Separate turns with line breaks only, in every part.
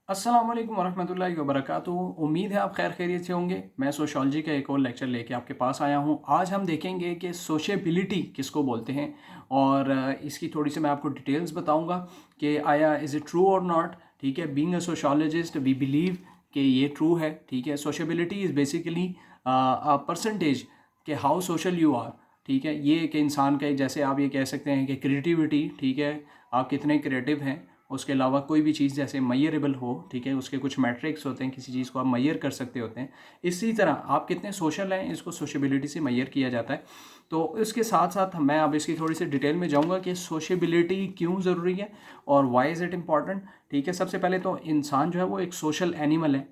अस्सलाम वालेकुम वरहमतुल्लाहि वबरकातुहू। उम्मीद है आप खैर खैरियत से होंगे। मैं सोशियोलॉजी का एक और लेक्चर लेके आपके पास आया हूँ। आज हम देखेंगे कि सोशेबिलिटी किसको बोलते हैं और इसकी थोड़ी सी मैं आपको डिटेल्स बताऊँगा कि आया इज़ इट ट्रू और नॉट। ठीक है, being a sociologist we believe कि ये ट्रू है। ठीक है, sociability is basically a percentage कि हाउ सोशल यू आर। ठीक है, ये एक इंसान का, जैसे आप ये कह सकते हैं कि क्रिएटिविटी, ठीक है, आप कितने क्रिएटिव हैं। उसके अलावा कोई भी चीज़ जैसे मैयरेबल हो, ठीक है, उसके कुछ मैट्रिक्स होते हैं, किसी चीज़ को आप मैयर कर सकते होते हैं। इसी तरह आप कितने सोशल हैं, इसको सोशेबिलिटी से मैयर किया जाता है। तो इसके साथ साथ मैं अब इसकी थोड़ी सी डिटेल में जाऊंगा कि सोशेबिलिटी क्यों ज़रूरी है और वाई इज़ इट इम्पॉर्टेंट। ठीक है, सबसे पहले तो इंसान जो है वो एक सोशल एनिमल है।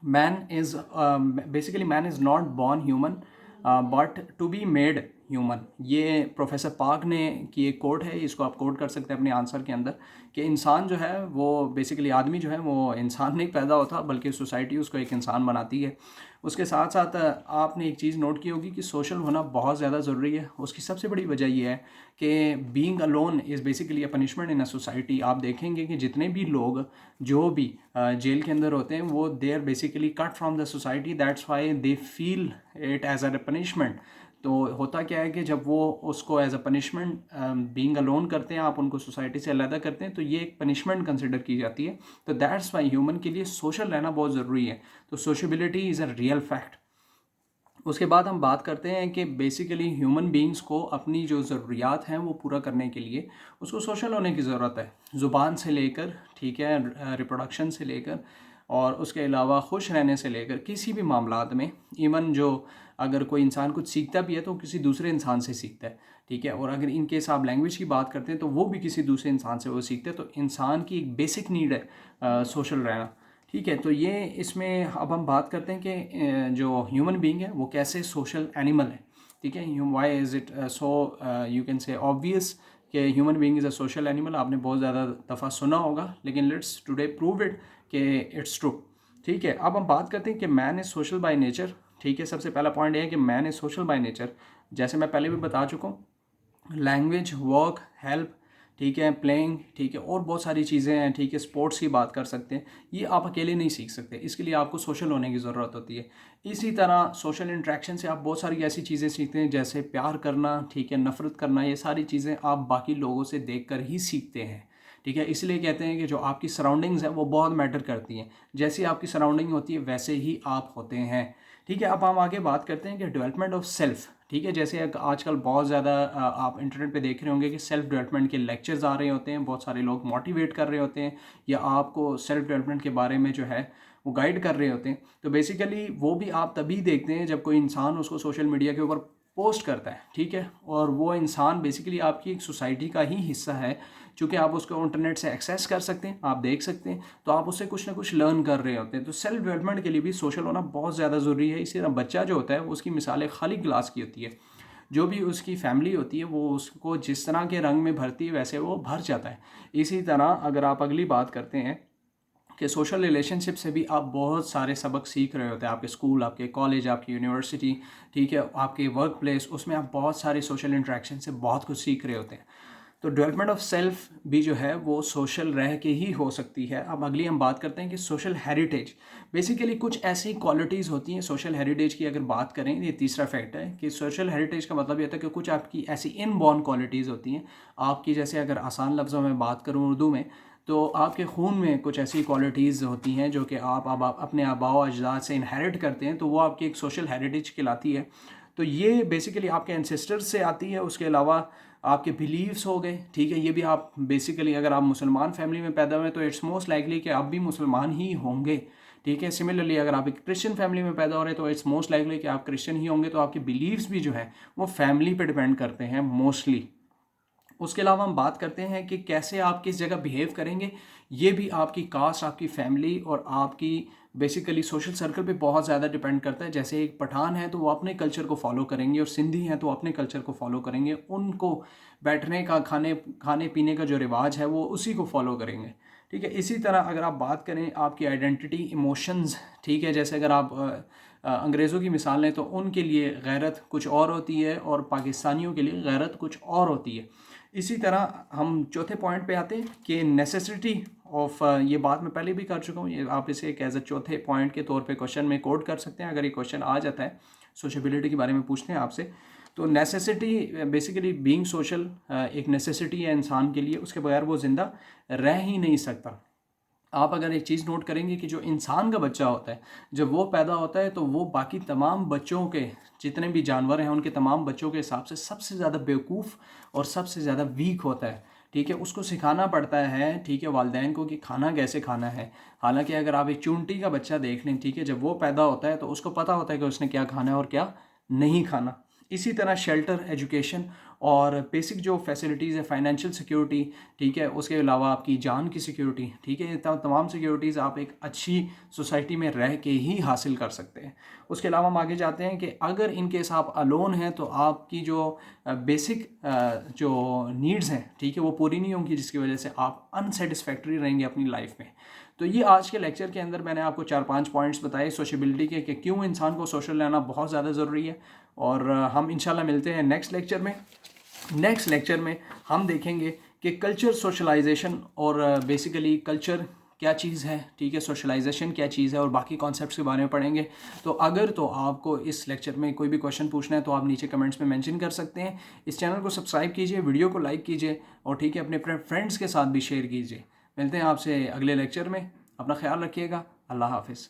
Man is basically man is not born human but to be made human. ये प्रोफेसर पार्क ने की एक कोट है, इसको आप कोट कर सकते हैं अपने आंसर के अंदर कि इंसान जो है वो बेसिकली आदमी जो है वो इंसान नहीं पैदा होता बल्कि सोसाइटी उसको एक इंसान बनाती है। उसके साथ साथ आपने एक चीज़ नोट की होगी कि सोशल होना बहुत ज़्यादा ज़रूरी है। उसकी सबसे बड़ी वजह यह है कि being alone is basically a punishment in a society. आप देखेंगे कि जितने भी लोग जो भी जेल के अंदर होते हैं वो they are basically cut from the society, that's why they feel it as a punishment. तो होता क्या है कि जब वो उसको as a punishment being alone करते हैं, आप उनको सोसाइटी से अलग करते हैं, तो ये एक पनिशमेंट कंसिडर की जाती है। तो दैट्स वाई ह्यूमन के लिए सोशल रहना बहुत ज़रूरी है। तो सोशबिलिटी इज़ अ रियल फैक्ट। उसके बाद हम बात करते हैं कि बेसिकली ह्यूमन बीइंग्स को अपनी जो ज़रूरियात हैं वो पूरा करने के लिए उसको सोशल होने की ज़रूरत है। ज़ुबान से लेकर, ठीक है, रिप्रोडक्शन से लेकर और उसके अलावा खुश रहने से लेकर किसी भी मामलात में, इवन जो अगर कोई इंसान कुछ सीखता भी है तो किसी दूसरे इंसान से सीखता है। ठीक है, और अगर इनकेस आप लैंग्वेज की बात करते हैं तो वो भी किसी दूसरे इंसान से वो सीखते हैं। तो इंसान की एक बेसिक नीड है सोशल रहना। ठीक है, तो ये इसमें अब हम बात करते हैं कि जो ह्यूमन बीइंग है वो कैसे सोशल एनिमल है। ठीक है, why is it so you can say obvious कि human being is a social animal. आपने बहुत ज़्यादा दफ़ा सुना होगा, लेकिन लेट्स टुडे प्रूव इट कि इट्स ट्रू। ठीक है, अब हम बात करते हैं कि man is social by nature. ठीक है, सबसे पहला पॉइंट ये है कि man is social by nature. जैसे मैं पहले भी बता चुका हूँ, लैंग्वेज, वर्क, हेल्प, ठीक है, प्लेइंग, ठीक है, और बहुत सारी चीज़ें हैं। ठीक है, स्पोर्ट्स की बात कर सकते हैं। ये आप अकेले नहीं सीख सकते, इसके लिए आपको सोशल होने की ज़रूरत होती है। इसी तरह सोशल इंटरेक्शन से आप बहुत सारी ऐसी चीज़ें सीखते हैं जैसे प्यार करना, ठीक है, नफ़रत करना। ये सारी चीज़ें आप बाकी लोगों से देख कर ही सीखते हैं। ठीक है, इसलिए कहते हैं कि जो आपकी सराउंडिंग्स हैं वो बहुत मैटर करती हैं। जैसी आपकी सराउंडिंग होती है वैसे ही आप होते हैं। ठीक है, अब हम आगे बात करते हैं कि डेवलपमेंट ऑफ सेल्फ। ठीक है, जैसे आजकल बहुत ज़्यादा आप इंटरनेट पे देख रहे होंगे कि सेल्फ डेवलपमेंट के लेक्चर्स आ रहे होते हैं, बहुत सारे लोग मोटिवेट कर रहे होते हैं या आपको सेल्फ डेवलपमेंट के बारे में जो है वो गाइड कर रहे होते हैं। तो बेसिकली वो भी आप तभी देखते हैं जब कोई इंसान उसको सोशल मीडिया के ऊपर पोस्ट करता है। ठीक है, और वो इंसान बेसिकली आपकी एक सोसाइटी का ही हिस्सा है। चूँकि आप उसको इंटरनेट से एक्सेस कर सकते हैं, आप देख सकते हैं, तो आप उससे कुछ ना कुछ लर्न कर रहे होते हैं। तो सेल्फ डेवलपमेंट के लिए भी सोशल होना बहुत ज़्यादा ज़रूरी है। इसी तरह बच्चा जो होता है उसकी मिसाल एक खाली गिलास की होती है। जो भी उसकी फैमिली होती है वो उसको जिस तरह के रंग में भरती है वैसे वो भर जाता है। इसी तरह अगर आप अगली बात करते हैं कि सोशल रिलेशनशिप से भी आप बहुत सारे सबक सीख रहे होते हैं। आपके स्कूल, आपके कॉलेज, आपकी यूनिवर्सिटी, ठीक है, आपके वर्क प्लेस, उसमें आप बहुत सारे सोशल इंटरेक्शन से बहुत कुछ सीख रहे होते हैं। तो डेवलपमेंट ऑफ सेल्फ भी जो है वो सोशल रह के ही हो सकती है। अब अगली हम बात करते हैं कि सोशल हेरिटेज। बेसिकली कुछ ऐसी क्वालिटीज़ होती हैं सोशल हेरिटेज की। अगर बात करें, ये तीसरा फैक्ट है कि सोशल हेरिटेज का मतलब ये होता है कि कुछ आपकी ऐसी इनबॉर्न क्वालिटीज़ होती हैं आपकी। जैसे अगर आसान लफ्ज़ों में बात करूँ उर्दू में, तो आपके खून में कुछ ऐसी क्वालिटीज़ होती हैं जो कि आप अपने आबाओ अजदाद से इनहेरिट करते हैं, तो वो आपकी एक सोशल हेरिटेज कहलाती है। तो ये बेसिकली आपके एंसेस्टर्स से आती है। उसके अलावा आपके बिलीव्स हो गए। ठीक है, ये भी आप बेसिकली अगर आप मुसलमान फैमिली में पैदा हुए तो इट्स मोस्ट लाइकली कि आप भी मुसलमान ही होंगे। ठीक है, सिमिलरली अगर आप एक क्रिश्चियन फैमिली में पैदा हो रहे हैं तो इट्स मोस्ट लाइकली कि आप क्रिश्चियन ही होंगे। तो आपके बिलीव्स भी जो है वो फैमिली पे डिपेंड करते हैं मोस्टली। उसके अलावा हम बात करते हैं कि कैसे आप किस जगह बिहेव करेंगे। ये भी आपकी कास्ट, आपकी फैमिली और आपकी बेसिकली सोशल सर्कल पे बहुत ज़्यादा डिपेंड करता है। जैसे एक पठान है तो वो अपने कल्चर को फॉलो करेंगे और सिंधी हैं तो अपने कल्चर को फॉलो करेंगे। उनको बैठने का, खाने खाने पीने का जो रिवाज है वो उसी को फॉलो करेंगे। ठीक है, इसी तरह अगर आप बात करें आपकी आइडेंटिटी, इमोशंस, ठीक है, जैसे अगर आप अंग्रेज़ों की मिसाल लें तो उनके लिए गैरत कुछ और होती है और पाकिस्तानियों के लिए गैरत कुछ और होती है। इसी तरह हम चौथे पॉइंट पे आते हैं कि नेसेसिटी ऑफ ये बात मैं पहले भी कर चुका हूँ, ये आप इसे एक एज ए चौथे पॉइंट के तौर पे क्वेश्चन में कोड कर सकते हैं अगर ये क्वेश्चन आ जाता है सोशेबिलिटी के बारे में पूछते हैं आपसे। तो नेसेसिटी बेसिकली बीइंग सोशल एक नेसेसिटी है इंसान के लिए, उसके बगैर वो ज़िंदा रह ही नहीं सकता। आप अगर एक चीज़ नोट करेंगे कि जो इंसान का बच्चा होता है जब वो पैदा होता है तो वो बाकी तमाम बच्चों के, जितने भी जानवर हैं उनके तमाम बच्चों के हिसाब से सबसे ज़्यादा बेवकूफ़ और सबसे ज़्यादा वीक होता है। ठीक है, उसको सिखाना पड़ता है, ठीक है, वालिदैन को कि खाना कैसे खाना है। हालांकि अगर आप एक चूंटी का बच्चा देख लें, ठीक है, जब वो पैदा होता है तो उसको पता होता है कि उसने क्या खाना है और क्या नहीं खाना। इसी तरह शेल्टर, एजुकेशन और बेसिक जो फैसिलिटीज़ है, फाइनेंशियल सिक्योरिटी, ठीक है, उसके अलावा आपकी जान की सिक्योरिटी, ठीक है, ये तमाम सिक्योरिटीज़ आप एक अच्छी सोसाइटी में रह के ही हासिल कर सकते हैं। उसके अलावा हम आगे जाते हैं कि अगर इन केस आप अलोन हैं तो आपकी जो बेसिक जो नीड्स हैं, ठीक है, वो पूरी नहीं होंगी, जिसकी वजह से आप अनसेटिस्फैक्ट्री रहेंगे अपनी लाइफ में। तो ये आज के लेक्चर के अंदर मैंने आपको 4-5 पॉइंट्स बताए सोशेबिलिटी के कि क्यों इंसान को सोशल रहना बहुत ज़्यादा ज़रूरी है। और हम इंशाल्लाह मिलते हैं नेक्स्ट लेक्चर में। नेक्स्ट लेक्चर में हम देखेंगे कि कल्चर सोशलाइजेशन और बेसिकली कल्चर क्या चीज़ है, ठीक है, सोशलाइजेशन क्या चीज़ है और बाकी कॉन्सेप्ट्स के बारे में पढ़ेंगे। तो अगर तो आपको इस लेक्चर में कोई भी क्वेश्चन पूछना है तो आप नीचे कमेंट्स में मेंशन कर सकते हैं। इस चैनल को सब्सक्राइब कीजिए, वीडियो को लाइक कीजिए और ठीक है, अपने फ्रेंड्स के साथ भी शेयर कीजिए। मिलते हैं आपसे अगले लेक्चर में, अपना ख्याल रखिएगा। अल्लाह हाफिज़।